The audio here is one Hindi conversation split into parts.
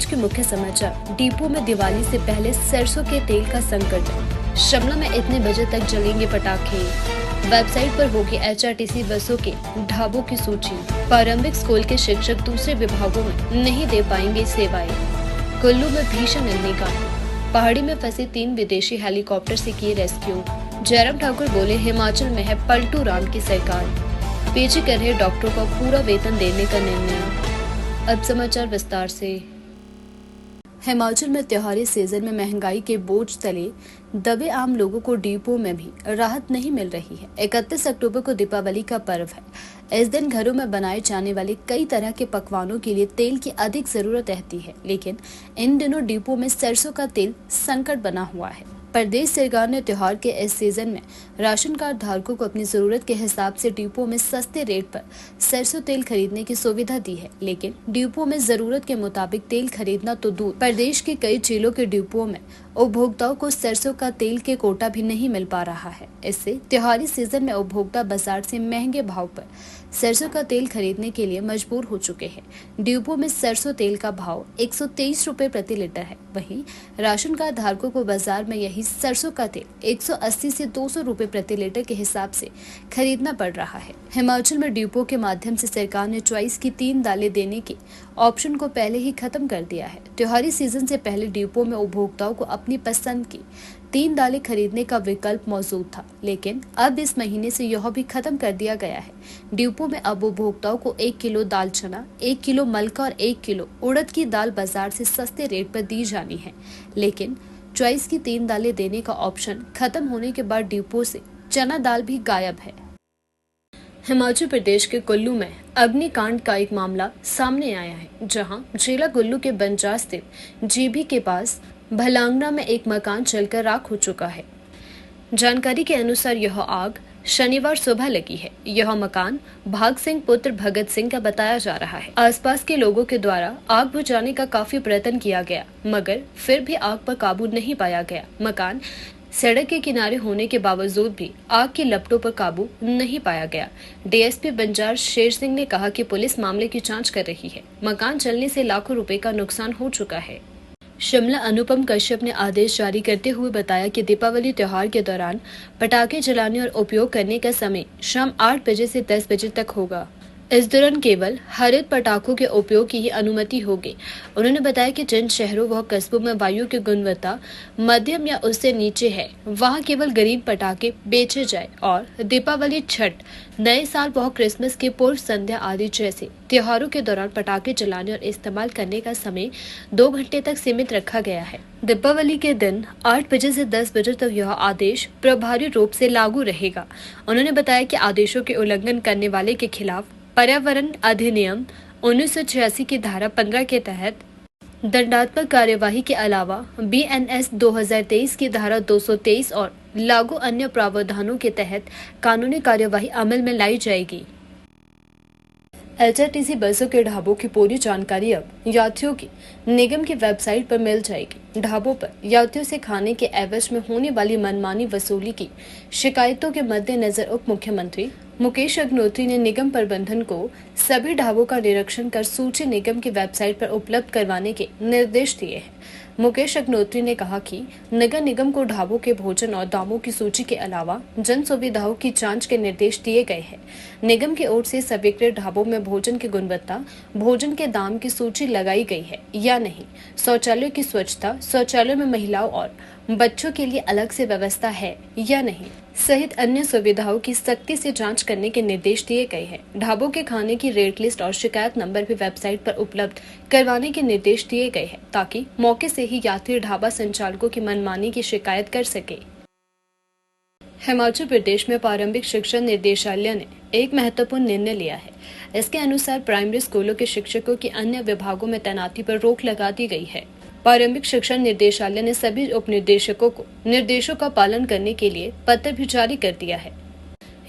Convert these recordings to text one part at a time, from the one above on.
आज के मुख्य समाचार। डिपो में दिवाली से पहले सरसों के तेल का संकट। शिमला में इतने बजे तक जलेंगे पटाखे। वेबसाइट पर होगी एचआरटीसी बसों के ढाबों की सूची। प्रारंभिक स्कूल के शिक्षक दूसरे विभागों में नहीं दे पाएंगे सेवाएं। कुल्लू में भीषण अग्निकांड। पहाड़ी में फंसे 3 विदेशी हेलीकॉप्टर से किए रेस्क्यू। जयराम ठाकुर बोले, हिमाचल में है पलटू राम की सरकार। पीछे कर रहे डॉक्टरों को पूरा वेतन देने का निर्णय। अब समाचार विस्तार से। हिमाचल में त्योहारी सीजन में महंगाई के बोझ तले दबे आम लोगों को डिपो में भी राहत नहीं मिल रही है। 31 अक्टूबर को दीपावली का पर्व है। इस दिन घरों में बनाए जाने वाले कई तरह के पकवानों के लिए तेल की अधिक जरूरत रहती है, लेकिन इन दिनों डिपो में सरसों का तेल संकट बना हुआ है। प्रदेश सरकार ने त्योहार के इस सीजन में राशन कार्ड धारकों को अपनी जरूरत के हिसाब से डिपो में सस्ते रेट पर सरसों तेल खरीदने की सुविधा दी है, लेकिन डिपो में जरूरत के मुताबिक तेल खरीदना तो दूर, प्रदेश के कई जिलों के डिपो में उपभोक्ताओं को सरसों का तेल के कोटा भी नहीं मिल पा रहा है। इससे त्योहारी सीजन में उपभोक्ता बाजार से महंगे भाव पर सरसों का तेल खरीदने के लिए मजबूर हो चुके हैं। डिपो में सरसों तेल का भाव 123 रुपए प्रति लीटर है। वहीं राशन कार्ड धारकों को बाजार में यही सरसों का तेल 180 से 200 रुपए प्रति लीटर के हिसाब से खरीदना पड़ रहा है। हिमाचल में डिपो के माध्यम से सरकार ने चॉइस की 3 दालें देने के ऑप्शन को पहले ही खत्म कर दिया है। त्योहारी सीजन से पहले डिपो में उपभोक्ताओं को अपनी पसंद की 3 दालें खरीदने का विकल्प मौजूद था, लेकिन अब इस महीने से यह भी खत्म कर दिया गया है। डिपो में अब उपभोक्ताओं को 1 किलो दाल चना, 1 किलो मलका और 1 किलो उड़द की दाल बाजार से सस्ते रेट पर दी जानी है, लेकिन चॉइस की 3 दालें देने का ऑप्शन खत्म होने के बाद डिपो से चना दाल भी गायब है। हिमाचल प्रदेश के कुल्लू में अग्निकांड का एक मामला सामने आया है, जहां जिला कुल्लू के बंजार स्थित जीबी के पास भलांगना में एक मकान जलकर राख हो चुका है। जानकारी के अनुसार यह आग शनिवार सुबह लगी है। यह मकान भाग सिंह पुत्र भगत सिंह का बताया जा रहा है। आसपास के लोगों के द्वारा आग बुझाने का काफी प्रयत्न किया गया, मगर फिर भी आग पर काबू नहीं पाया गया। मकान सड़क के किनारे होने के बावजूद भी आग की लपटों पर काबू नहीं पाया गया। डीएसपी बंजार शेर सिंह ने कहा कि पुलिस मामले की जांच कर रही है। मकान जलने से लाखों रुपए का नुकसान हो चुका है। शिमला अनुपम कश्यप ने आदेश जारी करते हुए बताया कि दीपावली त्योहार के दौरान पटाखे जलाने और उपयोग करने का समय शाम 8 बजे से 10 बजे तक होगा। इस दौरान केवल हरित पटाखों के उपयोग की ही अनुमति होगी। उन्होंने बताया कि जिन शहरों व कस्बों में वायु की गुणवत्ता मध्यम या उससे नीचे है, वहां केवल ग्रीन पटाखे बेचे जाए और दीपावली, छठ, नए साल व क्रिसमस की पूर्व संध्या आदि जैसे त्योहारों के दौरान पटाखे जलाने और इस्तेमाल करने का समय 2 घंटे तक सीमित रखा गया है। दीपावली के दिन 8 बजे से 10 बजे तक यह आदेश प्रभावी रूप से लागू रहेगा। उन्होंने बताया कि आदेशों के उल्लंघन करने वाले के खिलाफ पर्यावरण अधिनियम 1986 की धारा 15 के तहत दंडात्मक कार्यवाही के अलावा बीएनएस 2023 की धारा 223 और लागू अन्य प्रावधानों के तहत कानूनी कार्यवाही अमल में लाई जाएगी। एचआरटीसी बसों के ढाबों की पूरी जानकारी अब यात्रियों की निगम की वेबसाइट पर मिल जाएगी। ढाबों पर यात्रियों से खाने के एवज में होने वाली मनमानी वसूली की शिकायतों के मद्देनजर उप मुख्यमंत्री मुकेश अग्निहोत्री ने निगम प्रबंधन को सभी ढाबों का निरीक्षण कर सूची निगम की वेबसाइट पर उपलब्ध करवाने के निर्देश दिए हैं। मुकेश अग्निहोत्री ने कहा कि नगर निगम को ढाबों के भोजन और दामों की सूची के अलावा जन सुविधाओं की जांच के निर्देश दिए गए हैं। निगम की ओर से स्वीकृत ढाबों में भोजन की गुणवत्ता, भोजन के दाम की सूची लगाई गई है या नहीं, शौचालयों की स्वच्छता, शौचालयों में महिलाओं और बच्चों के लिए अलग से व्यवस्था है या नहीं, सहित अन्य सुविधाओं की सख्ती से जांच करने के निर्देश दिए गए हैं। ढाबों के खाने की रेट लिस्ट और शिकायत नंबर भी वेबसाइट पर उपलब्ध करवाने के निर्देश दिए गए हैं, ताकि मौके से ही यात्री ढाबा संचालकों की मनमानी की शिकायत कर सके। हिमाचल प्रदेश में प्रारंभिक शिक्षा निर्देशालय ने एक महत्वपूर्ण निर्णय लिया है। इसके अनुसार प्राइमरी स्कूलों के शिक्षकों की अन्य विभागों में तैनाती पर रोक लगा दी गई है। प्रारंभिक शिक्षा निर्देशालय ने सभी उपनिदेशकों को निर्देशों का पालन करने के लिए पत्र भी जारी कर दिया है।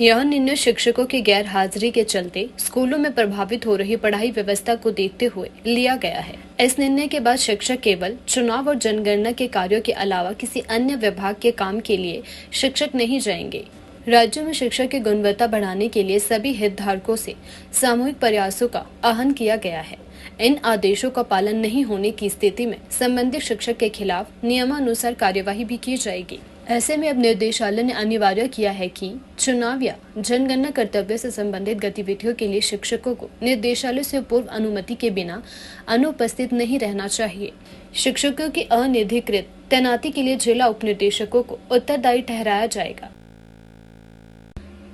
यह निर्णय शिक्षकों की गैर हाजिरी के चलते स्कूलों में प्रभावित हो रही पढ़ाई व्यवस्था को देखते हुए लिया गया है। इस निर्णय के बाद शिक्षक केवल चुनाव और जनगणना के कार्यों के अलावा किसी अन्य विभाग के काम के लिए शिक्षक नहीं जाएंगे। राज्यों में शिक्षा की गुणवत्ता बढ़ाने के लिए सभी हितधारकों से सामूहिक प्रयासों का आह्वान किया गया है। इन आदेशों का पालन नहीं होने की स्थिति में संबंधित शिक्षक के खिलाफ नियमानुसार कार्यवाही भी की जाएगी। ऐसे में अब निर्देशालय ने अनिवार्य किया है कि चुनाव या जनगणना कर्तव्य से संबंधित गतिविधियों के लिए शिक्षकों को निर्देशालय से पूर्व अनुमति के बिना अनुपस्थित नहीं रहना चाहिए। शिक्षकों की अनधिकृत तैनाती के लिए जिला उप निदेशकों को उत्तरदायी ठहराया जाएगा।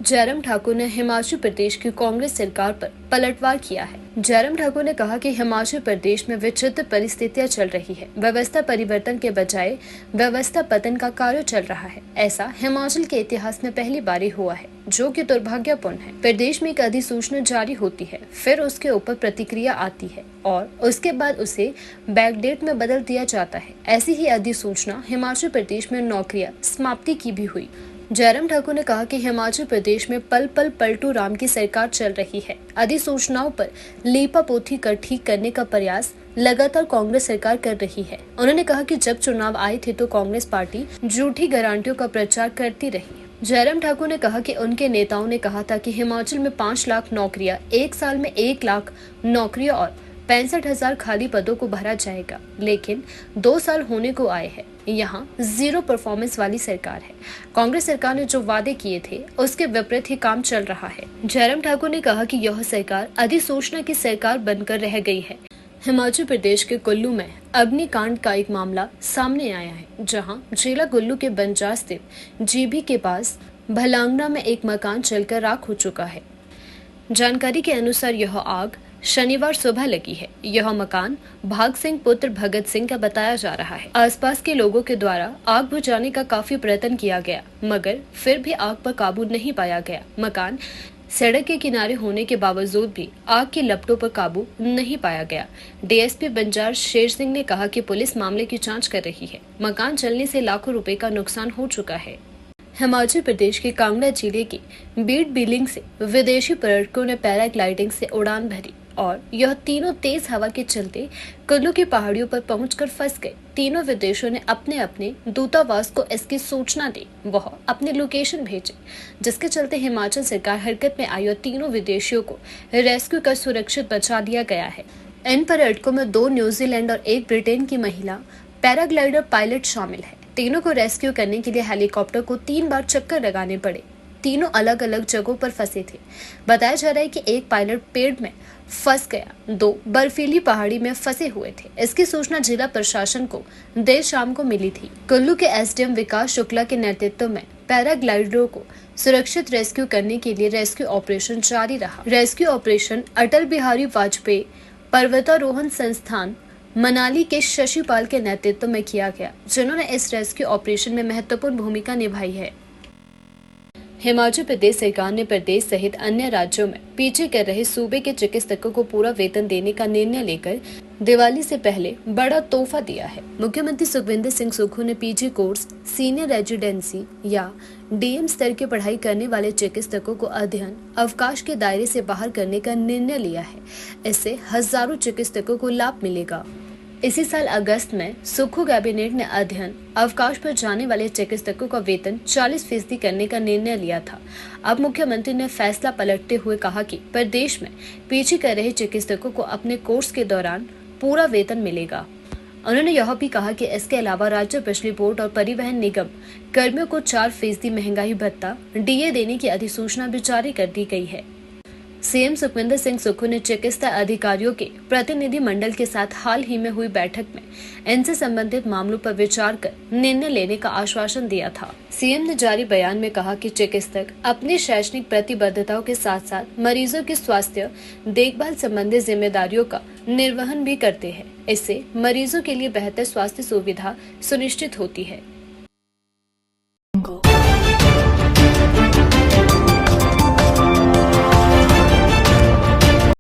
जयराम ठाकुर ने हिमाचल प्रदेश की कांग्रेस सरकार पर पलटवार किया है। जयराम ठाकुर ने कहा कि हिमाचल प्रदेश में विचित्र परिस्थितियां चल रही है। व्यवस्था परिवर्तन के बजाय व्यवस्था पतन का कार्य चल रहा है। ऐसा हिमाचल के इतिहास में पहली बार हुआ है, जो कि दुर्भाग्यपूर्ण है। प्रदेश में एक अधिसूचना जारी होती है, फिर उसके ऊपर प्रतिक्रिया आती है और उसके बाद उसे बैकडेट में बदल दिया जाता है। ऐसी ही अधिसूचना हिमाचल प्रदेश में नौकरियां समाप्ति की भी हुई। जयराम ठाकुर ने कहा कि हिमाचल प्रदेश में पल पल पलटू राम की सरकार चल रही है। अधिसूचनाओं पर लीपापोती कर ठीक करने का प्रयास लगातार कांग्रेस सरकार कर रही है। उन्होंने कहा कि जब चुनाव आए थे तो कांग्रेस पार्टी झूठी गारंटियों का प्रचार करती रही। जयराम ठाकुर ने कहा कि उनके नेताओं ने कहा था कि हिमाचल में 5 लाख नौकरियां, एक साल में 1 लाख नौकरियां और 65,000 खाली पदों को भरा जाएगा, लेकिन 2 साल होने को आए हैं। यहाँ जीरो परफॉर्मेंस वाली सरकार है। कांग्रेस सरकार ने जो वादे किए थे उसके विपरीत ही काम चल रहा है। जयराम ठाकुर ने कहा कि यह सरकार अधिसूचना की सरकार बनकर रह गई है। हिमाचल प्रदेश के कुल्लू में अग्निकांड का एक मामला सामने आया है, जहां जिला कुल्लू के बंजार स्थित जीबी के पास भलांगना में एक मकान जलकर राख हो चुका है। जानकारी के अनुसार यह आग शनिवार सुबह लगी है। यह मकान भाग सिंह पुत्र भगत सिंह का बताया जा रहा है। आसपास के लोगों के द्वारा आग बुझाने का काफी प्रयत्न किया गया, मगर फिर भी आग पर काबू नहीं पाया गया। मकान सड़क के किनारे होने के बावजूद भी आग की लपटों पर काबू नहीं पाया गया। डीएसपी बंजार शेर सिंह ने कहा कि पुलिस मामले की जांच कर रही है। मकान जलने से लाखों रुपए का नुकसान हो चुका है। हिमाचल प्रदेश के कांगड़ा जिले के बीट बिलिंग से विदेशी पर्यटकों ने पैराग्लाइडिंग से उड़ान भरी और यह तीनों तेज हवा के चलते कुल्लू की पहाड़ियों पर पहुंचकर फंस गए। तीनों विदेशियों ने अपने अपने दूतावास को इसकी सूचना दी, वह अपने लोकेशन भेजे, जिसके चलते हिमाचल सरकार हरकत में आई और तीनों विदेशियों को रेस्क्यू कर सुरक्षित बचा लिया गया है। इन पर्यटकों में 2 न्यूजीलैंड और 1 ब्रिटेन की महिला पैराग्लाइडर पायलट शामिल है। तीनों को रेस्क्यू करने के लिए हेलीकॉप्टर को 3 बार चक्कर लगाने पड़े। तीनों अलग अलग जगहों पर फंसे थे। बताया जा रहा है कि एक पायलट पेड़ में फंस गया, 2 बर्फीली पहाड़ी में फंसे हुए थे। इसकी सूचना जिला प्रशासन को देर शाम को मिली थी। कुल्लू के एसडीएम विकास शुक्ला के नेतृत्व में पैराग्लाइडरों को सुरक्षित रेस्क्यू करने के लिए रेस्क्यू ऑपरेशन जारी रहा। रेस्क्यू ऑपरेशन अटल बिहारी वाजपेयी पर्वतारोहण संस्थान मनाली के शशिपाल के नेतृत्व में किया गया, जिन्होंने इस रेस्क्यू ऑपरेशन में महत्वपूर्ण भूमिका निभाई है। हिमाचल प्रदेश सरकार ने प्रदेश सहित अन्य राज्यों में पीछे कर रहे सूबे के चिकित्सकों को पूरा वेतन देने का निर्णय लेकर दिवाली से पहले बड़ा तोहफा दिया है। मुख्यमंत्री सुखविंदर सिंह सुक्खू ने पीजी कोर्स, सीनियर रेजिडेंसी या डीएम स्तर की पढ़ाई करने वाले चिकित्सकों को अध्ययन अवकाश के दायरे से बाहर करने का निर्णय लिया है। इससे हजारों चिकित्सकों को लाभ मिलेगा। इसी साल अगस्त में सुक्खू कैबिनेट ने अध्ययन अवकाश पर जाने वाले चिकित्सकों का वेतन 40% करने का निर्णय लिया था। अब मुख्यमंत्री ने फैसला पलटते हुए कहा कि प्रदेश में पीछे कर रहे चिकित्सकों को अपने कोर्स के दौरान पूरा वेतन मिलेगा। उन्होंने यह भी कहा कि इसके अलावा राज्य बिजली बोर्ड और परिवहन निगम कर्मियों को 4% महंगाई भत्ता डीए देने की अधिसूचना भी जारी कर दी गई है। सीएम सुखविंदर सिंह सुक्खू ने चिकित्सा अधिकारियों के प्रतिनिधि मंडल के साथ हाल ही में हुई बैठक में इनसे संबंधित मामलों पर विचार कर निर्णय लेने का आश्वासन दिया था। सीएम ने जारी बयान में कहा कि चिकित्सक अपनी शैक्षणिक प्रतिबद्धताओं के साथ साथ मरीजों की स्वास्थ्य देखभाल संबंधी जिम्मेदारियों का निर्वहन भी करते हैं। इससे मरीजों के लिए बेहतर स्वास्थ्य सुविधा सुनिश्चित होती है।